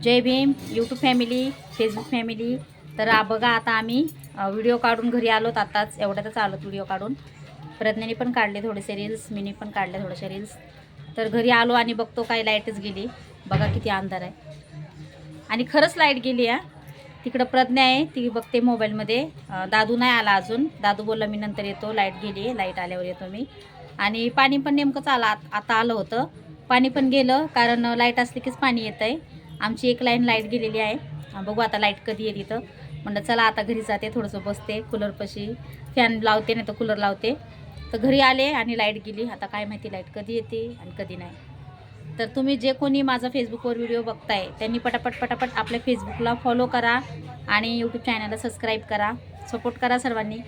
जय Bhim YouTube family, Facebook family. तर बघा आता आम्ही व्हिडिओ काढून घरी आलोत. आताच एवढ्यातच आलोत व्हिडिओ काढून. प्रज्ञाने पण काढले थोडेसे रील्स, मीनी पण काढले थोडेसे रील्स. तर घरी आलो आणि बघतो काय लाईटच गेली. बघा किती अंधार आहे. आणि खरंच लाईट गेली आहे. तिकडं प्रज्ञा आहे, ती बघते मोबाईलमध्ये. दादू नाही आला अजून. दादू बोलला मी नंतर येतो, लाईट गेली आहे, लाईट आल्यावर येतो मी. आणि पाणी पण नेमकंच आता आलं होतं. पाणी पण गेलं, कारण लाईट असली कीच पाणी येतं आहे. आमची एक लाईन लाईट गेलेली आहे. बघू आता लाईट कधी येते. तर म्हणलं चला आता घरी जाते, थोडंसं बसते कूलरपाशी, फॅन लावते नाही तर कूलर लावते. तर घरी आले आणि लाईट गेली. आता काय माहिती लाईट कधी येते आणि कधी नाही. तर तुम्ही जे कोणी माझा फेसबुकवर व्हिडिओ बघताय त्यांनी पटापट आपल्या फेसबुकला फॉलो करा आणि यूट्यूब चॅनलला सबस्क्राईब करा, सपोर्ट करा सर्वांनी.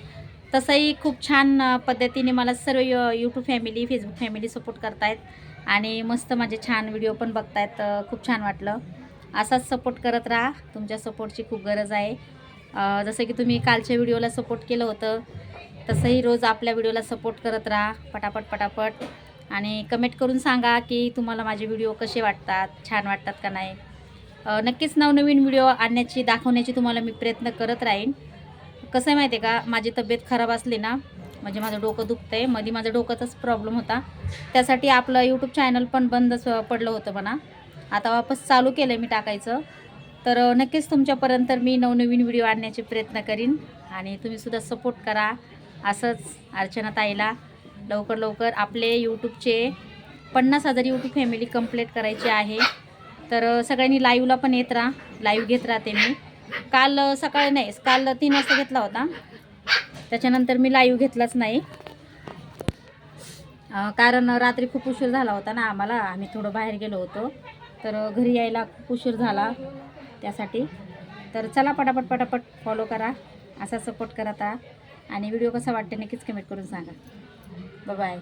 तसंही खूप छान पद्धतीने मला सर्व YouTube family, Facebook family support करतायत आणि मस्त माझे छान व्हिडिओ पण बघतायत. खूप छान वाटलं. असाच सपोर्ट करत राहा, तुमच्या सपोर्टची खूप गरज आहे. जसं की तुम्ही कालच्या व्हिडिओला सपोर्ट केलं होतं, तसंही रोज आपल्या व्हिडिओला सपोर्ट करत राहा पटापट. आणि कमेंट करून सांगा की तुम्हाला माझे व्हिडिओ कसे वाटतात, छान वाटतात का नाही. नक्कीच नवनवीन व्हिडिओ आणण्याची, दाखवण्याची तुम्हाला मी प्रयत्न करत राहीन. कसं आहे माहिती आहे का, माझी तब्येत खराब असली ना, म्हणजे माझं डोकं दुखतं आहे. मध्ये माझं डोक्याचाच प्रॉब्लेम होता, त्यासाठी आपलं यूट्यूब चॅनल पण बंदच पडलं होतं म्हणा. आता वापस चालू केलं मी टाकायचं. तर नक्कीच तुमच्यापर्यंत मी नवनवीन व्हिडिओ आणण्याचे प्रयत्न करीन आणि तुम्हीसुद्धा सपोर्ट करा. असंच अर्चना ताईला लवकर आपले यूट्यूबचे 50,000 यूट्यूब फॅमिली कंप्लीट करायची आहे. तर सगळ्यांनी लाईव्हला पण येत राहा. लाईव्ह घेत राहते मी. काल सकाळी नाही, काल 3 वाजता घेतला होता. त्याच्यानंतर मी लाईव्ह घेतलाच नाही, कारण रात्री खूप उशीर झाला होता ना आम्हाला. आम्ही थोडं बाहेर गेलो होतो, तर घरी यायला खूप उशीर झाला त्यासाठी. तर चला पटापट फॉलो करा, असा सपोर्ट करत राहा आणि व्हिडिओ कसा वाटते नक्कीच कमेंट करून सांगा. बाय.